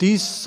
30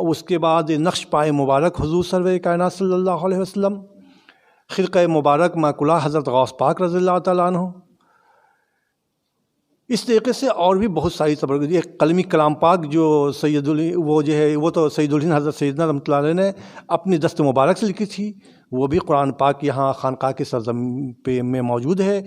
اس کے بعد نقش پائے مبارک حضور سرور کائنات صلی اللہ علیہ وسلم، خرقہ مبارک ماکلہ حضرت غوث پاک رضی اللہ تعالیٰ عنہ، اس طریقے سے اور بھی بہت ساری تبرک. یہ قلمی کلام پاک جو وہ تو سید الہند حضرت سیدنا رحمۃ اللہ علیہ نے اپنی دست مبارک سے لکھی تھی. وہ بھی قرآن پاک یہاں خانقاہ کے سرزمین پہ میں موجود ہے،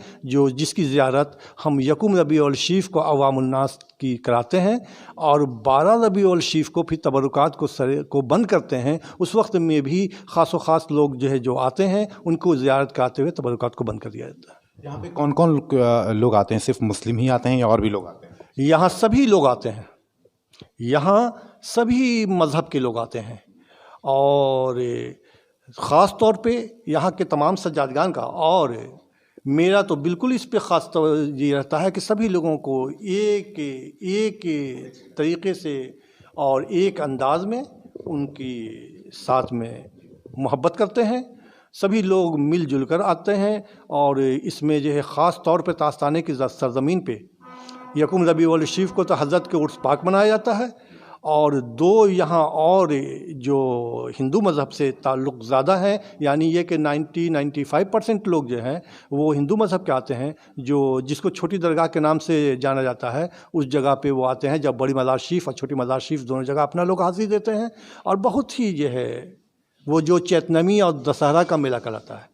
جس کی زیارت ہم یکم ربیع الشریف کو عوام الناس کی کراتے ہیں، اور 12 ربیع الشریف کو پھر تبرکات کو بند کرتے ہیں. اس وقت میں بھی خاص و خاص لوگ جو آتے ہیں ان کو زیارت کراتے ہوئے تبرکات کو بند کر دیا جاتا ہے. یہاں پہ کون کون لوگ آتے ہیں؟ صرف مسلم ہی آتے ہیں یا اور بھی لوگ آتے ہیں؟ یہاں سبھی لوگ آتے ہیں، یہاں سبھی مذہب کے لوگ آتے ہیں، اور خاص طور پہ یہاں کے تمام سجادگان کا، اور میرا تو بالکل اس پہ خاص یہ رہتا ہے کہ سبھی لوگوں کو ایک طریقے سے اور ایک انداز میں ان کی ساتھ میں محبت کرتے ہیں. سبھی لوگ مل جل کر آتے ہیں، اور اس میں خاص طور پہ تاستانے کی سرزمین پہ یکم ربیع الشریف کو تو حضرت کے عرس پاک منایا جاتا ہے، اور 2 یہاں اور جو ہندو مذہب سے تعلق زیادہ ہیں، یعنی یہ کہ 95% لوگ ہیں وہ ہندو مذہب کے آتے ہیں، جس کو چھوٹی درگاہ کے نام سے جانا جاتا ہے. اس جگہ پہ وہ آتے ہیں جب بڑی مزار شریف اور چھوٹی مزار شریف دونوں جگہ اپنا لوگ حاضری دیتے ہیں، اور بہت ہی وہ جو چیتنمی اور دسہرہ کا میلہ کراتا ہے.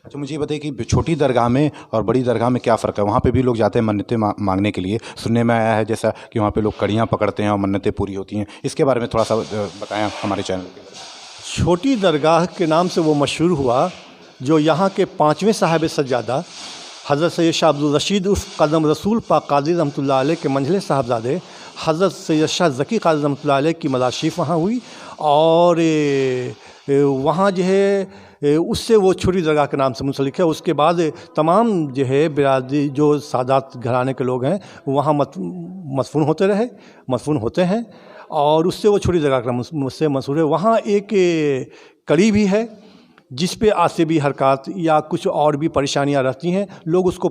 اچھا، مجھے یہ بتائیے کہ چھوٹی درگاہ میں اور بڑی درگاہ میں کیا فرق ہے؟ وہاں پہ بھی لوگ جاتے ہیں منتیں مانگنے کے لیے، سننے میں آیا ہے جیسا کہ وہاں پہ لوگ کڑیاں پکڑتے ہیں اور منتیں پوری ہوتی ہیں. اس کے بارے میں تھوڑا سا بتائیں ہمارے چینل کے. چھوٹی درگاہ کے نام سے وہ مشہور ہوا، جو یہاں کے 5ویں صاحب سجادہ حضرت سید شاہ عبدالرشید عرف قدم رسول پاک قادری رحمۃ اللہ علیہ کے منجلے صاحبزادے حضرت سید شاہ ذکی قادری رحمۃ اللہ علیہ کی مزار شریف وہاں ہوئی، اور وہاں اس سے وہ چھوٹی درگاہ کے نام سے منسلک ہے. اس کے بعد تمام برادری جو سادات گھرانے کے لوگ ہیں وہاں مدفون ہوتے ہیں، اور اس سے وہ چھوٹی درگاہ کے نام سے مشہور ہے. وہاں ایک کڑی بھی ہے جس پہ آصبی حرکات یا کچھ اور بھی پریشانیاں رہتی ہیں، لوگ اس کو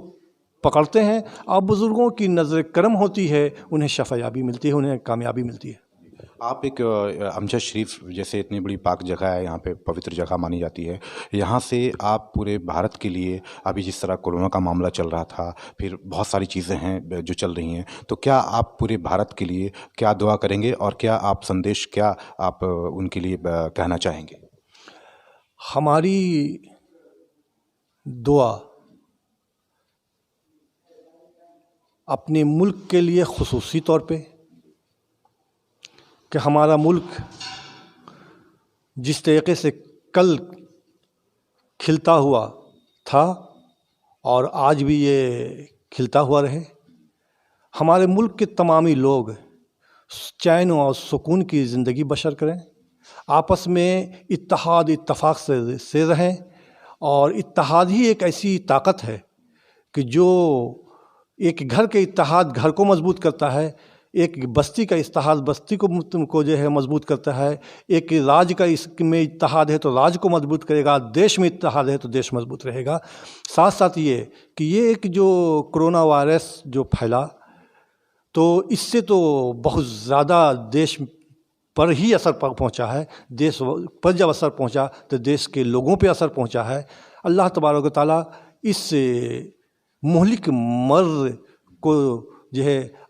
پکڑتے ہیں، اور بزرگوں کی نظر کرم ہوتی ہے، انہیں شفا یابی ملتی ہے، انہیں کامیابی ملتی ہے. آپ ایک امجد شریف جیسے اتنی بڑی پاک جگہ ہے، یہاں پہ پوتر جگہ مانی جاتی ہے، یہاں سے آپ پورے بھارت کے لیے ابھی جس طرح کورونا کا معاملہ چل رہا تھا، پھر بہت ساری چیزیں ہیں جو چل رہی ہیں، تو کیا آپ پورے بھارت کے لیے کیا دعا کریں گے، اور کیا آپ سندیش کیا آپ ان کے لیے کہنا چاہیں گے؟ ہماری دعا اپنے ملک کے لیے خصوصی طور پہ، کہ ہمارا ملک جس طریقے سے کل کھلتا ہوا تھا اور آج بھی یہ کھلتا ہوا رہے. ہمارے ملک کے تمامی لوگ چین اور سکون کی زندگی بسر کریں، آپس میں اتحاد اتفاق سے رہیں، اور اتحاد ہی ایک ایسی طاقت ہے کہ جو ایک گھر کے اتحاد گھر کو مضبوط کرتا ہے، ایک بستی کا اتحاد بستی کو مضبوط کرتا ہے، ایک راج کا اس میں اتحاد ہے تو راج کو مضبوط کرے گا، دیش میں اتحاد ہے تو دیش مضبوط رہے گا. ساتھ ساتھ یہ کہ یہ ایک جو کرونا وائرس جو پھیلا، تو اس سے تو بہت زیادہ دیش پر ہی اثر پہنچا ہے. دیش پر جب اثر پہنچا تو دیش کے لوگوں پہ اثر پہنچا ہے. اللہ تبارک و تعالیٰ اس مہلک مرض کو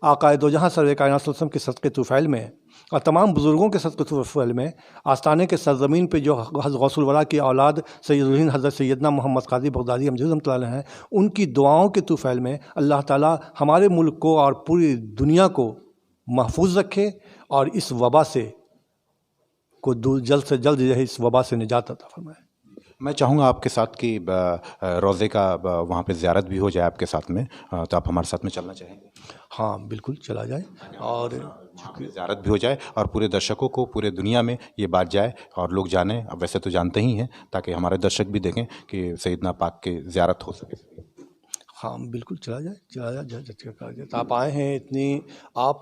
آقائے دو جہاں سرور کائنات صلی اللہ علیہ وسلم کے صدقے طفیل میں اور تمام بزرگوں کے صدقے طفیل میں، آستانے کے سرزمین پہ جو غوث الورا کی اولاد سید الہند حضرت سیدنا محمد قادری بغدادی امجد رحمۃ اللہ علیہ ہیں، ان کی دعاؤں کے طفیل میں اللہ تعالیٰ ہمارے ملک کو اور پوری دنیا کو محفوظ رکھے، اور اس وبا سے کو جلد سے جلد اس وبا سے نجات عطا فرمائے. میں چاہوں گا آپ کے ساتھ کہ روزے کا وہاں پہ زیارت بھی ہو جائے آپ کے ساتھ میں، تو آپ ہمارے ساتھ میں چلنا چاہیں گے؟ ہاں بالکل چلا جائے، اور زیارت بھی ہو جائے، اور پورے درشکوں کو پورے دنیا میں یہ بات جائے اور لوگ جانیں. اب ویسے تو جانتے ہی ہیں، تاکہ ہمارے درشک بھی دیکھیں کہ سیدنا پاک کے زیارت ہو سکے. ہاں بالکل چلا جائے. آپ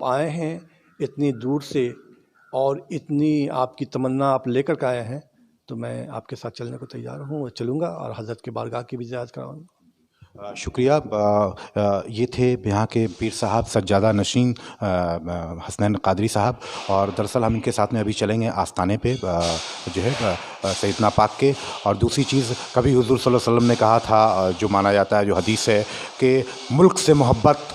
آئے ہیں اتنی دور سے، اور اتنی آپ کی تمنا آپ لے کر کے آئے ہیں، تو میں آپ کے ساتھ چلنے کو تیار ہوں، اور چلوں گا، اور حضرت کی بارگاہ کی بھی زیارت کراؤں گا. شکریہ. یہ تھے یہاں کے پیر صاحب سجادہ نشین حسنین قادری صاحب، اور دراصل ہم ان کے ساتھ میں ابھی چلیں گے آستانے پہ جو ہے سیدنا پاک کے. اور دوسری چیز، کبھی حضور صلی اللہ علیہ وسلم نے کہا تھا، جو مانا جاتا ہے، جو حدیث ہے، کہ ملک سے محبت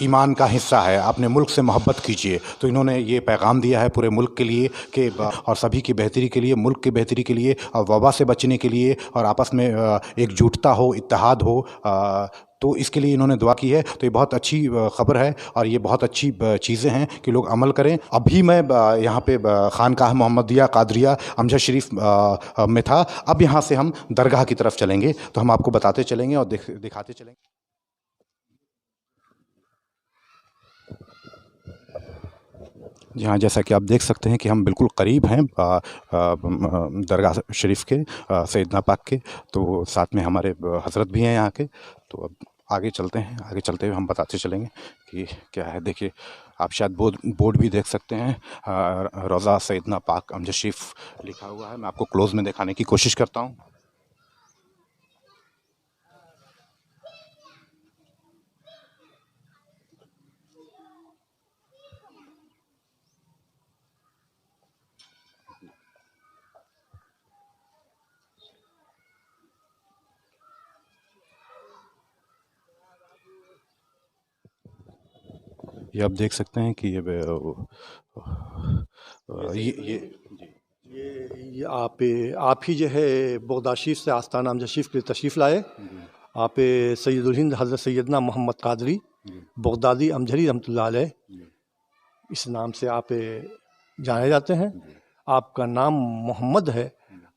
ایمان کا حصہ ہے، اپنے ملک سے محبت کیجیے. تو انہوں نے یہ پیغام دیا ہے پورے ملک کے لیے کہ اور سبھی کی بہتری کے لیے، ملک کی بہتری کے لیے، اور وبا سے بچنے کے لیے، اور آپس میں ایک جٹتا ہو، اتحاد ہو. تو اس کے لیے انہوں نے دعا کی ہے. تو یہ بہت اچھی خبر ہے، اور یہ بہت اچھی چیزیں ہیں کہ لوگ عمل کریں. ابھی میں یہاں پہ خانقاہ محمدیہ قادریہ امجد شریف میں تھا. اب یہاں سے ہم درگاہ کی طرف چلیں گے، تو ہم آپ کو بتاتے چلیں گے اور دکھاتے چلیں گے. جی ہاں، جیسا کہ آپ دیکھ سکتے ہیں کہ ہم بالکل قریب ہیں درگاہ شریف کے، سیدنا پاک کے. تو ساتھ میں ہمارے حضرت بھی ہیں یہاں کے. تو اب آگے چلتے ہیں، آگے چلتے ہوئے ہم بتاتے چلیں گے کہ کیا ہے. دیکھیے، آپ شاید بورڈ بھی دیکھ سکتے ہیں، روضہ سیدنا پاک امجد شریف لکھا ہوا ہے. میں آپ کو کلوز میں دکھانے کی کوشش کرتا ہوں. یہ آپ دیکھ سکتے ہیں کہ یہ آپ ہی جو ہے بغداد شریف سے آستانہ امجد شریف کے تشریف لائے. آپ سید الہند حضرت سیدنا محمد قادری بغدادی امجھری رحمۃ اللہ علیہ، اس نام سے آپ جانے جاتے ہیں. آپ کا نام محمد ہے،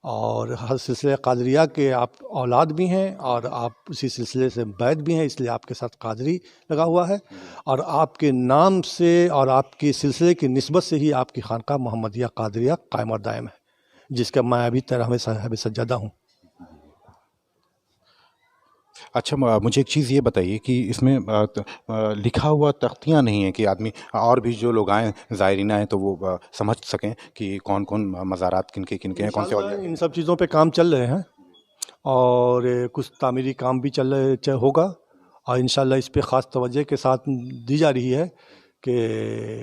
اور ہر سلسلہ قادریہ کے آپ اولاد بھی ہیں، اور آپ اسی سلسلے سے بیعت بھی ہیں، اس لیے آپ کے ساتھ قادری لگا ہوا ہے. اور آپ کے نام سے اور آپ کے سلسلے کی نسبت سے ہی آپ کی خانقاہ محمدیہ قادریہ قائم اور دائم ہے، جس کا میں ابھی طرح میں صاحب سجادہ ہوں. اچھا، مجھے ایک چیز یہ بتائیے کہ اس میں لکھا ہوا تختیاں نہیں ہیں کہ آدمی اور بھی جو لوگ آئیں زائرین آئیں تو وہ سمجھ سکیں کہ کون کون مزارات کن کے ہیں، کون سے اولیاء. ان سب چیزوں پہ کام چل رہے ہیں، اور کچھ تعمیری کام بھی ہوگا، اور انشاءاللہ اس پہ خاص توجہ کے ساتھ دی جا رہی ہے کہ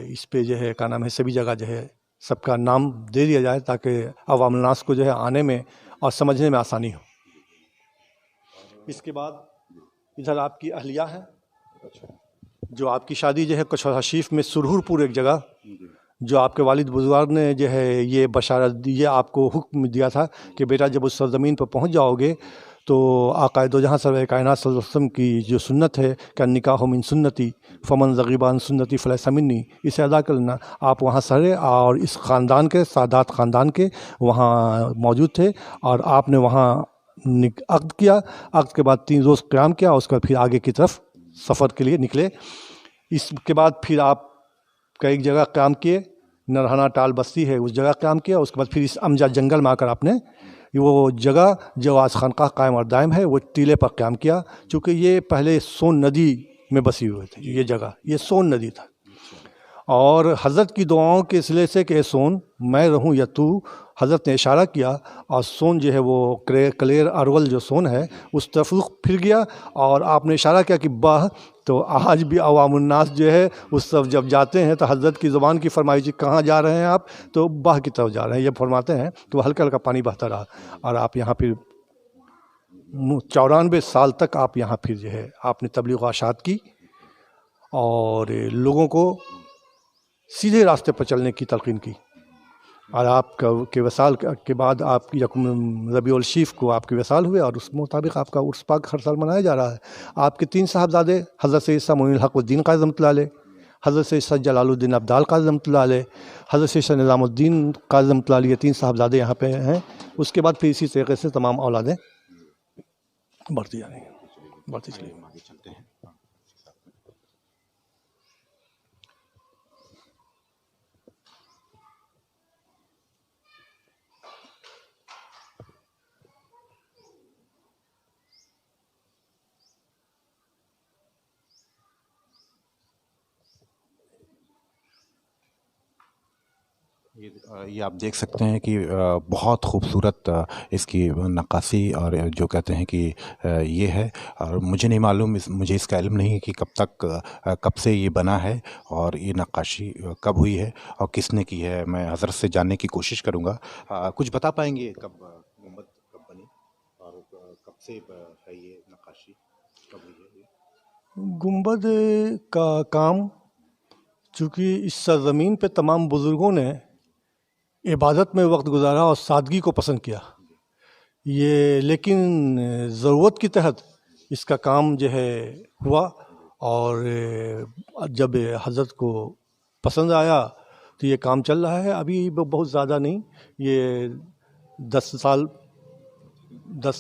اس پہ جو ہے کیا نام ہے سبھی جگہ جو ہے سب کا نام دے دیا جائے، تاکہ عوام الناس کو جو ہے آنے میں اور سمجھنے میں آسانی ہو. اس کے بعد ادھر آپ کی اہلیہ ہے، جو آپ کی شادی جو ہے کچھورا شریف میں سرہور پور ایک جگہ، جو آپ کے والد بزرگ نے جو ہے یہ بشارت دی، یہ آپ کو حکم دیا تھا کہ بیٹا جب اس سرزمین پر پہنچ جاؤ گے تو آقا دو جہاں سرور کائنات صلی اللہ علیہ وسلم کی جو سنت ہے کہ نکاح من سنتی فمن رغب عن سنتی فلیس منی، اسے ادا کر لینا. آپ وہاں سرے اور اس خاندان کے سادات خاندان کے وہاں موجود تھے، اور آپ نے وہاں عقد کیا. عقد کے بعد 3 روز قیام کیا، اس کے بعد پھر آگے کی طرف سفر کے لیے نکلے. اس کے بعد پھر آپ کا ایک جگہ قیام کیے، نرہنا ٹال بستی ہے، اس جگہ قیام کیا. اس کے بعد پھر اس امجد جنگل میں آ کر آپ نے وہ جگہ جو آج خانقاہ قائم اور دائم ہے وہ ٹیلے پر قیام کیا، چونکہ یہ پہلے سون ندی میں بسی ہوئے تھے. یہ جگہ یہ سون ندی تھا، اور حضرت کی دعاؤں کے سلسلے سے کہ اے سون میں رہوں یا تو، حضرت نے اشارہ کیا، اور سون جو ہے وہ کلیر ارول جو سون ہے اس طرف رخ پھر گیا، اور آپ نے اشارہ کیا کہ باہ. تو آج بھی عوام الناس جو ہے اس طرف جب جاتے ہیں تو حضرت کی زبان کی فرمائش کہاں جا رہے ہیں آپ، تو باہ کی طرف جا رہے ہیں یہ فرماتے ہیں. تو ہلکا ہلکا پانی بہتا رہا، اور آپ یہاں پھر 94 سال تک آپ یہاں پھر جو ہے آپ نے تبلیغ و ارشاد کی، اور لوگوں کو سیدھے راستے پر چلنے کی تلقین کی. اور آپ کے وصال کے بعد آپ کی یکم ربیع الشریف کو آپ کے وصال ہوئے، اور اس مطابق آپ کا عرس پاک ہر سال منایا جا رہا ہے. آپ کے 3 صاحبزادے حضرت سید شاہ معین الحق الدین قاضی رحمۃ اللہ علیہ، حضرت سید شاہ جلال الدین ابدال قاضی رحمۃ اللہ علیہ، حضرت سید شاہ نظام الدین قاضی رحمۃ اللہ علیہ، 3 صاحبزادے یہاں پہ ہیں. اس کے بعد پھر اسی طریقے سے تمام اولادیں بڑھتی جا رہی ہیں، بڑھتی چلی. یہ آپ دیکھ سکتے ہیں کہ بہت خوبصورت اس کی نقاشی اور جو کہتے ہیں کہ یہ ہے، اور مجھے نہیں معلوم، مجھے اس کا علم نہیں ہے کہ کب سے یہ بنا ہے اور یہ نقاشی کب ہوئی ہے اور کس نے کی ہے۔ میں حضرت سے جاننے کی کوشش کروں گا۔ کچھ بتا پائیں گے کب گنبد کب بنی اور کب سے ہے یہ نقاشی، کب ہوئی ہے یہ؟ گنبد کا کام چونکہ اس سرزمین پہ تمام بزرگوں نے عبادت میں وقت گزارا اور سادگی کو پسند کیا، یہ لیکن ضرورت کے تحت اس کا کام جو ہے ہوا، اور جب حضرت کو پسند آیا تو یہ کام چل رہا ہے ابھی بہت زیادہ نہیں، یہ 10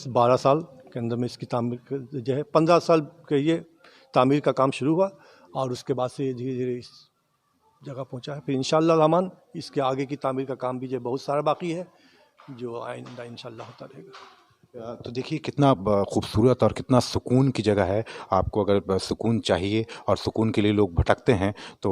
12 سال کے اندر میں اس کی تعمیر جو ہے 15 سال کے یہ تعمیر کا کام شروع ہوا، اور اس کے بعد سے دھیرے دھیرے اس جگہ پہنچا ہے۔ پھر انشاءاللہ الرحمن اس کے آگے کی تعمیر کا کام بھی جو بہت سارا باقی ہے، جو آئندہ انشاءاللہ ہوتا رہے گا۔ تو دیکھیے کتنا خوبصورت اور کتنا سکون کی جگہ ہے۔ آپ کو اگر سکون چاہیے اور سکون کے لیے لوگ بھٹکتے ہیں تو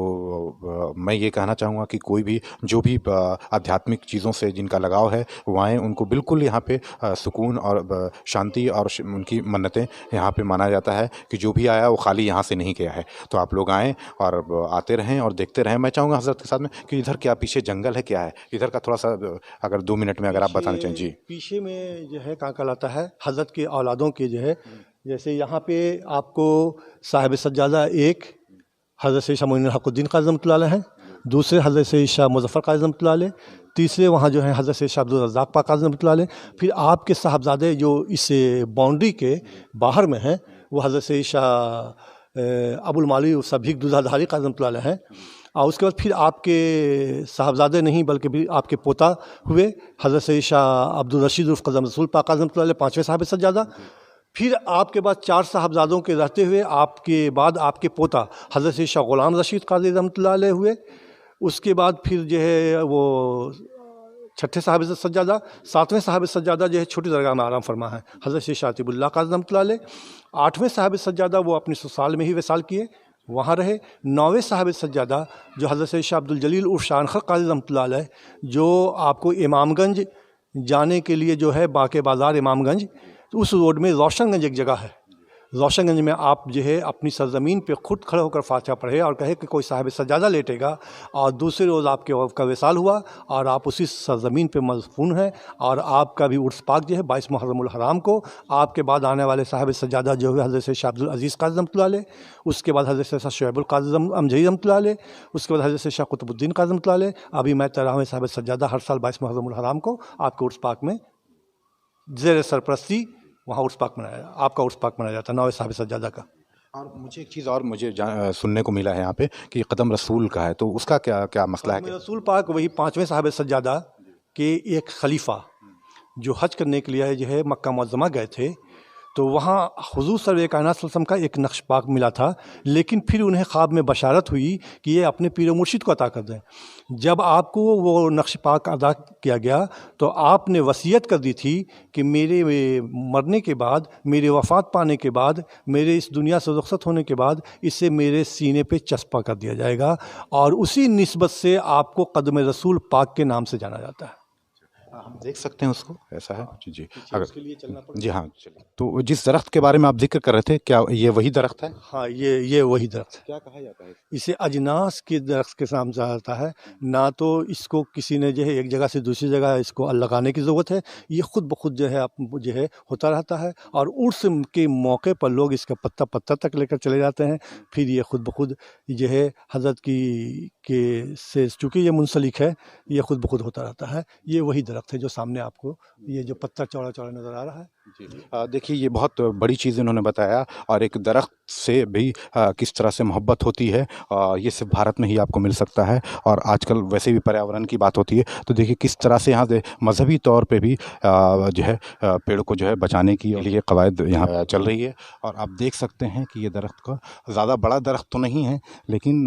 میں یہ کہنا چاہوں گا کہ کوئی بھی جو بھی آدھیاتمک چیزوں سے جن کا لگاؤ ہے وہ آئیں، ان کو بالکل یہاں پہ سکون اور شانتی اور ان کی منتیں یہاں پہ مانا جاتا ہے کہ جو بھی آیا وہ خالی یہاں سے نہیں گیا ہے۔ تو آپ لوگ آئیں اور آتے رہیں اور دیکھتے رہیں۔ میں چاہوں گا حضرت کے ساتھ میں کہ ادھر کیا پیچھے جنگل ہے، کیا ہے ادھر کا، تھوڑا سا اگر 2 منٹ میں اگر آپ بتانا چاہیں۔ جی پیچھے میں جو ہے کہاں کہلاتا ہے حضرت کے اولادوں کے جو ہے، جیسے یہاں پہ آپ کو صاحب سجادہ ایک حضرت سید شاہ معین الحق الدین قاضی رحمۃ اللہ علیہ ہیں، دوسرے حضرت سید شاہ مظفر قاضی رحمۃ اللہ علیہ، تیسرے وہاں جو ہیں حضرت سید شاہ عبدالرزاق پاک قاضی رحمۃ اللہ علیہ۔ پھر آپ کے صاحبزادے جو اس باؤنڈری کے باہر میں ہیں وہ حضرت سید شاہ ابو المعالی سبھیک دودھا دھاری قاضی رحمۃ اللہ علیہ ہیں، اور اس کے بعد پھر آپ کے صاحبزادے نہیں بلکہ بھی آپ کے پوتا ہوئے حضرت سید شاہ عبدالرشید عرف قدم رسول پاک قاضی رحمۃ اللہ علیہ، 5ویں صاحب سجادہ۔ پھر آپ کے بعد 4 صاحبزادوں کے رہتے ہوئے آپ کے بعد آپ کے پوتا حضرت سید شاہ غلام رشید قاضی رحمۃ اللہ علیہ ہوئے۔ اس کے بعد پھر جو ہے وہ 6ٹھے صاحب سجادہ، 7ویں صاحب سجادہ جو ہے چھوٹی درگاہ میں آرام فرما ہے حضرت سید شاہ عطیب اللہ قاضی رحمۃ اللہ علیہ۔ 8ویں صاحب سجادہ وہ اپنے سسرال میں ہی وصال کیے، وہاں رہے۔ 9ویں صاحب سجادہ جو حضرت سید شاہ عبدالجلیل عرف شاہ انخر قاضی رحمۃ اللہ علیہ، جو آپ کو امام گنج جانے کے لیے جو ہے باقی بازار امام گنج، تو اس روڈ میں روشن گنج ایک جگہ ہے، روشن گنج میں آپ جو ہے اپنی سرزمین پہ خود کھڑے ہو کر فاتحہ پڑھے اور کہے کہ کوئی صاحب سجادہ لیٹے گا، اور دوسرے روز آپ کے کا وصال ہوا اور آپ اسی سرزمین پہ مدفون ہیں، اور آپ کا بھی عرس پاک جو ہے 22 محرم الحرام کو، آپ کے بعد آنے والے صاحب سجادہ جو ہے حضرت شاہ عبدالعزیز قاضی رحمۃ اللہ علیہ، اس کے بعد حضرت شاہ شعیب القاضی امجدی رحمۃ اللہ علیہ، اس کے بعد حضرت شاہ قطب الدین قاضی رحمۃ اللہ علیہ۔ ابھی میں 13ویں صاحب سجادہ ہر سال 22 محرم الحرام کو آپ کے عرس پاک میں زیر سرپرستی وہاں عرس پاک منایا، آپ کا عرس پاک منایا جاتا ہے 9ویں صاحب سجادہ کا۔ اور مجھے ایک چیز اور مجھے سننے کو ملا ہے یہاں پہ کہ قدم رسول کا ہے، تو اس کا کیا مسئلہ ہے؟ قدم رسول پاک وہی 5ویں صاحب سجادہ کے ایک خلیفہ جو حج کرنے کے لیے جو ہے مکہ معظمہ گئے تھے، تو وہاں حضور صلی اللہ علیہ وسلم کا ایک نقش پاک ملا تھا، لیکن پھر انہیں خواب میں بشارت ہوئی کہ یہ اپنے پیر و مرشد کو عطا کر دیں۔ جب آپ کو وہ نقش پاک ادا کیا گیا تو آپ نے وصیت کر دی تھی کہ میرے مرنے کے بعد، میرے وفات پانے کے بعد، میرے اس دنیا سے رخصت ہونے کے بعد اسے میرے سینے پہ چسپاں کر دیا جائے گا، اور اسی نسبت سے آپ کو قدم رسول پاک کے نام سے جانا جاتا ہے۔ ہم دیکھ سکتے ہیں اس کو، ایسا ہے؟ جی جی اس کے لیے چلنا پڑے گا۔ جی ہاں چلیے۔ تو جس درخت کے بارے میں آپ ذکر کر رہے تھے، کیا یہ وہی درخت ہے؟ ہاں، یہ وہی درخت ہے۔ کیا کہا جاتا ہے؟ اسے اجناس کے درخت کے نام سے آتا ہے، نہ تو اس کو کسی نے جو ہے ایک جگہ سے دوسری جگہ اس کو لگانے کی ضرورت ہے، یہ خود بخود جو ہے ہوتا رہتا ہے، اور عرس کے موقع پر لوگ اس کا پتہ پتہ تک لے کر چلے جاتے ہیں، پھر یہ خود بخود جو ہے حضرت کی کے سے چونکہ یہ منسلک ہے، یہ خود بخود ہوتا رہتا ہے۔ یہ وہی درخت ہے جو سامنے آپ کو یہ جو پتہ چوڑا چوڑا نظر آ رہا ہے۔ جی دیکھیے یہ بہت بڑی چیز انہوں نے بتایا، اور ایک درخت سے بھی کس طرح سے محبت ہوتی ہے، یہ صرف بھارت میں ہی آپ کو مل سکتا ہے، اور آج کل ویسے بھی پریاورن کی بات ہوتی ہے تو دیکھیے کس طرح سے یہاں سے مذہبی طور پہ بھی جو ہے پیڑ کو جو ہے بچانے کی لیے قواعد یہاں چل رہی ہے۔ اور آپ دیکھ سکتے ہیں کہ یہ درخت کا زیادہ بڑا درخت تو نہیں ہے، لیکن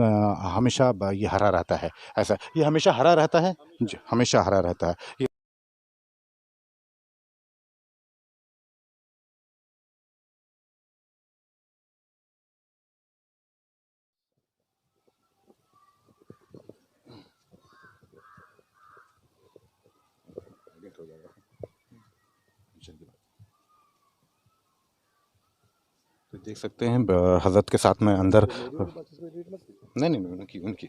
ہمیشہ یہ ہرا رہتا ہے، ایسا یہ ہمیشہ ہرا رہتا ہے، جی ہمیشہ ہرا رہتا ہے۔ دیکھ سکتے ہیں حضرت کے ساتھ میں اندر نہیں ان کی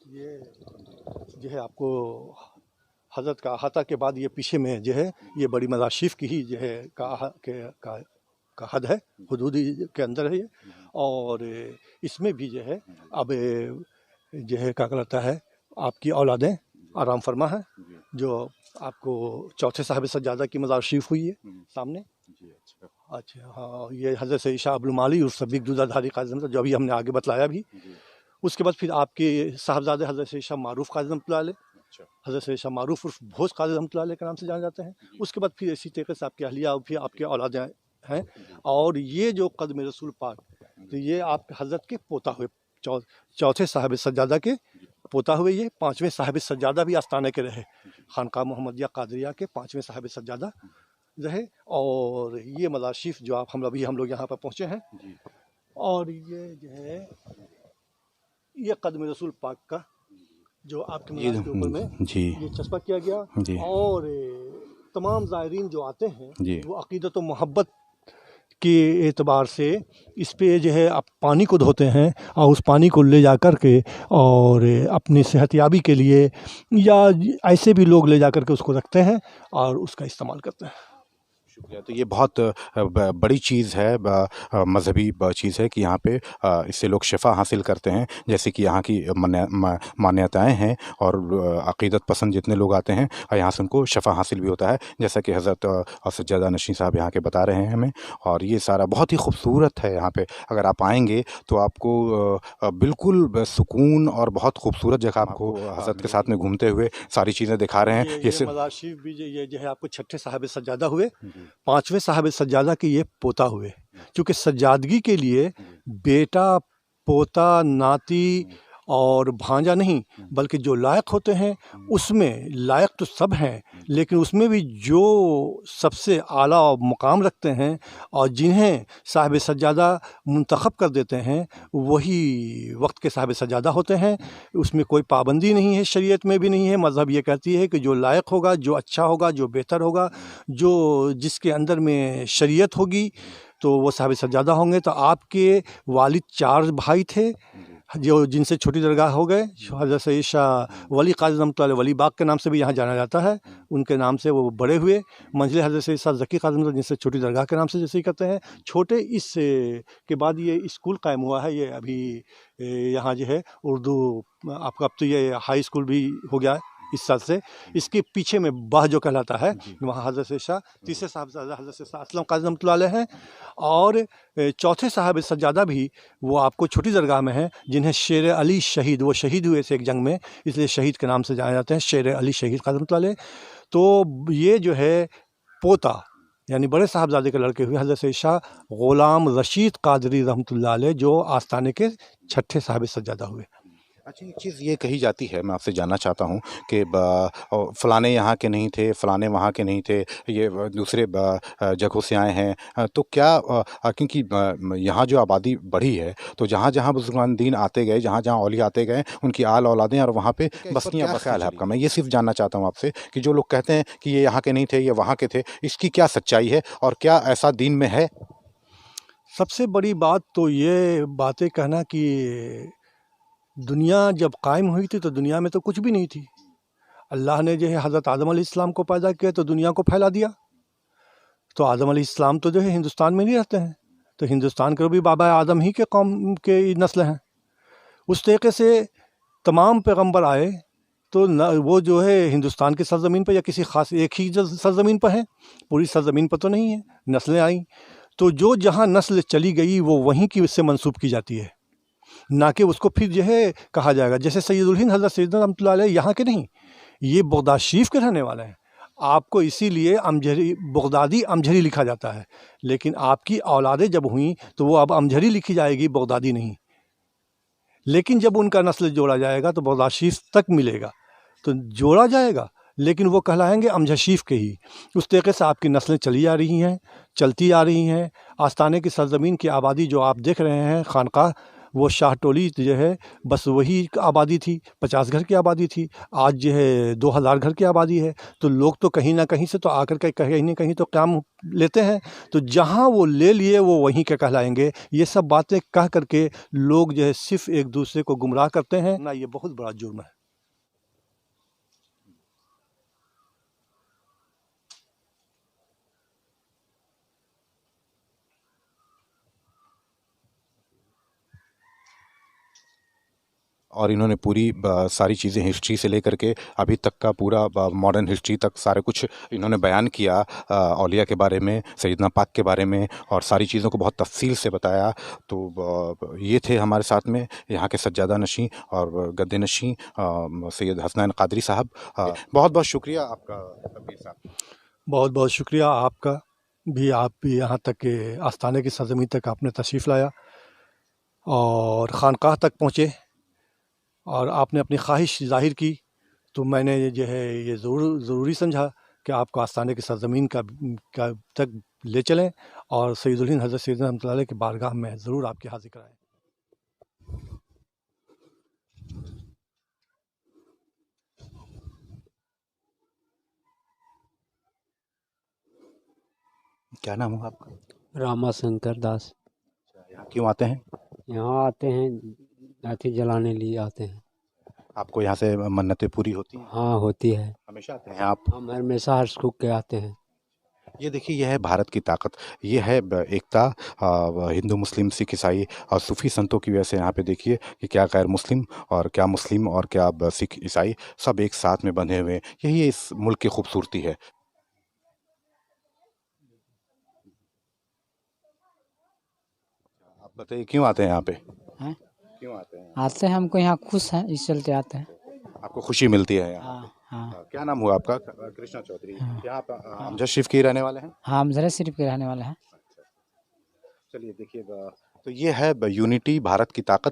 یہ جو ہے آپ کو حضرت کا احاطہ کے بعد یہ پیچھے میں جو ہے یہ بڑی مزار شریف کی ہی جو ہے کا حد ہے، حدود کے اندر ہے یہ، اور اس میں بھی جو ہے اب جو ہے کیا کہلاتا ہے آپ کی اولادیں آرام فرما ہے، جو آپ کو چوتھے صاحب سجادہ کی مزار شریف ہوئی ہے سامنے. اچھا ہاں، یہ حضرت سید شاہ عبد المعالی اور صدیق دودھا دھاری قاضی رحمۃ اللہ جو ابھی ہم نے آگے بتلایا بھی. اس کے بعد پھر آپ کے صاحبزادے حضرت سید شاہ معروف قاضی رحمۃ اللہ علیہ، حضرت سید شاہ معروف عرف بھوج قاضی رحمۃ اللہ علیہ کے نام سے جانے جاتے ہیں. اس کے بعد پھر اسی طریقے سے آپ کے اہلیہ اور پھر آپ کے اولادیں ہیں. اور یہ جو قدم رسول پاک تو یہ آپ کے حضرت کے پوتا ہوئے، چوتھے صاحب سجادہ کے پوتا ہوئے، یہ پانچویں صاحب سجادہ بھی آستانے کے رہے، خانقاہ محمدیہ قادریہ کے پانچویں صاحب سجادہ رہے. اور یہ مزار شریف جو ہم لوگ یہاں پر پہنچے ہیں، اور یہ جو ہے یہ قدم رسول پاک کا جو آپ کے مزار کے اوپر میں یہ چسپاں کیا گیا. اور تمام زائرین جو آتے ہیں وہ عقیدت و محبت کے اعتبار سے اس پہ جو ہے آپ پانی کو دھوتے ہیں، اور اس پانی کو لے جا کر کے اور اپنی صحت یابی کے لیے یا ایسے بھی لوگ لے جا کر کے اس کو رکھتے ہیں اور اس کا استعمال کرتے ہیں. شکریہ. تو یہ بہت بڑی چیز ہے، مذہبی چیز ہے کہ یہاں پہ اس سے لوگ شفا حاصل کرتے ہیں، جیسے کہ یہاں کی مانیتائیں ہیں، اور عقیدت پسند جتنے لوگ آتے ہیں یہاں سے ان کو شفا حاصل بھی ہوتا ہے، جیسا کہ حضرت سجادہ نشین صاحب یہاں کے بتا رہے ہیں ہمیں. اور یہ سارا بہت ہی خوبصورت ہے. یہاں پہ اگر آپ آئیں گے تو آپ کو بالکل سکون اور بہت خوبصورت جگہ آپ کو حضرت کے ساتھ میں گھومتے ہوئے ساری چیزیں دکھا رہے ہیں. یہ مزار شریف بھی یہ جو ہے آپ کو چھٹے صاحب سجادہ ہوئے، پانچویں صاحب سجادہ کے یہ پوتا ہوئے. چونکہ سجادگی کے لیے بیٹا، پوتا، ناتی اور بھانجا نہیں، بلکہ جو لائق ہوتے ہیں اس میں لائق تو سب ہیں، لیکن اس میں بھی جو سب سے اعلیٰ مقام رکھتے ہیں اور جنہیں صاحب سجادہ منتخب کر دیتے ہیں وہی وقت کے صاحب سجادہ ہوتے ہیں. اس میں کوئی پابندی نہیں ہے، شریعت میں بھی نہیں ہے. مذہب یہ کہتی ہے کہ جو لائق ہوگا، جو اچھا ہوگا، جو بہتر ہوگا، جو جس کے اندر میں شریعت ہوگی تو وہ صاحب سجادہ ہوں گے. تو آپ کے والد 4 بھائی تھے جو جن سے چھوٹی درگاہ ہو گئے. حضرت سید شاہ ولی قاضی رحمۃ اللہ علیہ ولی باغ کے نام سے بھی یہاں جانا جاتا ہے، ان کے نام سے وہ بڑے ہوئے. منزل حضرت سید شاہ ذکی قاضی رحمۃ اللہ جن سے چھوٹی درگاہ کے نام سے جیسے ہی کرتے ہیں. چھوٹے اس کے بعد یہ اسکول قائم ہوا ہے. یہ ابھی یہاں جو ہے اردو آپ کا اب تو یہ ہائی اسکول بھی ہو گیا ہے اس سال سے. اس کے پیچھے میں باہ جو کہلاتا ہے وہاں حضرت شاہ تیسرے صاحبزادہ حضرت شاہ اسلم قاضی رحمۃ اللہ علیہ ہیں. اور چوتھے صاحب سجادہ بھی وہ آپ کو چھوٹی درگاہ میں ہیں، جنہیں شیر علی شہید، وہ شہید ہوئے تھے ایک جنگ میں، اس لیے شہید کے نام سے جانے جاتے ہیں، شیر علی شہید قاضی رحمۃ اللہ علیہ. تو یہ جو ہے پوتا یعنی بڑے صاحبزادے کے لڑکے ہوئے حضرت شاہ غلام رشید قادری رحمۃ اللہ علیہ، جو آستانے کے چھٹے صاحب سجادہ ہوئے. اچھا، ایک چیز یہ کہی جاتی ہے، میں آپ سے جاننا چاہتا ہوں کہ فلانے یہاں کے نہیں تھے، فلانے وہاں کے نہیں تھے، یہ دوسرے جگہوں سے آئے ہیں. تو کیا کیونکہ یہاں جو آبادی بڑھی ہے تو جہاں جہاں بزرگان دین آتے گئے، جہاں جہاں اولیاء آتے گئے، ان کی آل اولادیں اور وہاں پہ بستیاں بسیال ہے آپ کا. میں یہ صرف جاننا چاہتا ہوں آپ سے کہ جو لوگ کہتے ہیں کہ یہ یہاں کے نہیں تھے، یہ وہاں کے تھے، اس کی کیا سچائی ہے اور کیا ایسا دین میں ہے؟ سب سے بڑی بات تو یہ باتیں کہنا کہ دنیا جب قائم ہوئی تھی تو دنیا میں تو کچھ بھی نہیں تھی. اللہ نے جو ہے حضرت آدم علیہ السلام کو پیدا کیا تو دنیا کو پھیلا دیا. تو آدم علیہ السلام تو جو ہے ہندوستان میں نہیں رہتے ہیں، تو ہندوستان کے بھی بابا آدم ہی کے قوم کے نسل ہیں. اس طریقے سے تمام پیغمبر آئے تو وہ جو ہے ہندوستان کی سرزمین پر یا کسی خاص ایک ہی سرزمین پر ہیں، پوری سرزمین پر تو نہیں ہے. نسلیں آئیں تو جو جہاں نسل چلی گئی وہ وہیں کی اس سے منسوب کی جاتی ہے، نہ کہ اس کو پھر جو ہے کہا جائے گا. جیسے سید الہند حضرت سیدنا رحمۃ اللہ علیہ یہاں کے نہیں، یہ بغداد شریف کے رہنے والے ہیں. آپ کو اسی لیے امجھری بغدادی امجھری لکھا جاتا ہے، لیکن آپ کی اولادیں جب ہوئیں تو وہ اب امجھری لکھی جائے گی، بغدادی نہیں. لیکن جب ان کا نسل جوڑا جائے گا تو بغداد شریف تک ملے گا، تو جوڑا جائے گا لیکن وہ کہلائیں گے امجد شریف کے ہی. اس طریقے سے آپ کی نسلیں چلی آ رہی ہیں، چلتی آ رہی ہیں. آستانے کی سرزمین کی آبادی جو آپ دیکھ رہے ہیں، خانقاہ وہ شاہ ٹولی جو ہے بس وہی آبادی تھی، 50 گھر کی آبادی تھی، آج جو ہے 2000 گھر کی آبادی ہے۔ تو لوگ تو کہیں نہ کہیں سے تو آ کر کے کہیں نہ کہیں تو قیام لیتے ہیں، تو جہاں وہ لے لیے وہ وہیں کے کہلائیں گے۔ یہ سب باتیں کہہ کر کے لوگ جو ہے صرف ایک دوسرے کو گمراہ کرتے ہیں نا، یہ بہت بڑا جرم ہے۔ اور انہوں نے پوری ساری چیزیں ہسٹری سے لے کر کے ابھی تک کا پورا ماڈرن ہسٹری تک سارے کچھ انہوں نے بیان کیا، اولیاء کے بارے میں، سیدنا پاک کے بارے میں، اور ساری چیزوں کو بہت تفصیل سے بتایا۔ تو یہ تھے ہمارے ساتھ میں یہاں کے سجادہ نشیں اور گدے نشیں سید حسنین قادری صاحب۔ بہت بہت شکریہ آپ کا پیر صاحب۔ بہت بہت شکریہ آپ کا بھی، آپ بھی یہاں تک کہ آستانے کی سرزمین تک آپ نے تشریف لایا اور خانقاہ تک پہنچے اور آپ نے اپنی خواہش ظاہر کی، تو میں نے جو ہے یہ ضروری سمجھا کہ آپ کو آستانے کی سرزمین کا تک لے چلیں اور سید الہند حضرت سیدنا رحمۃ اللہ علیہ کی بارگاہ میں ضرور آپ کی حاضر کرائیں۔ کیا نام ہوا آپ کا؟ راما شنکر داس۔ یہاں کیوں آتے ہیں؟ یہاں آتے ہیں لاٹھی جلانے لیے آتے ہیں۔ آپ کو یہاں سے منتیں پوری ہوتی ہیں؟ ہاں ہوتی ہے، ہمیشہ آتے ہیں آپ؟ ہم ہمیشہ ہر سکھ کے آتے ہیں۔ یہ دیکھیے، یہ ہے بھارت کی طاقت، یہ ہے ایکتا، ہندو مسلم سکھ عیسائی اور صوفی سنتوں کی وجہ سے یہاں پہ دیکھیے کہ کیا غیر مسلم اور کیا سکھ عیسائی سب ایک ساتھ میں بندھے ہوئے ہیں۔ یہی اس ملک کی خوبصورتی ہے۔ آپ بتائیے کیوں آتے ہیں یہاں پہ؟ کیوں آتے ہیں؟ آتے ہیں، ہم کو یہاں خوش ہیں، اس چلتے آتے ہیں۔ آپ کو خوشی ملتی ہے یہاں؟ ہاں کیا نام ہوا آپ کا؟ کرشنا چودھری۔ یہاں پہ امجد شریف کے رہنے والے ہیں؟ ہاں، ہم ضرور شریف کے رہنے والے ہیں۔ چلیے دیکھیے، تو یہ ہے یونٹی، بھارت کی طاقت،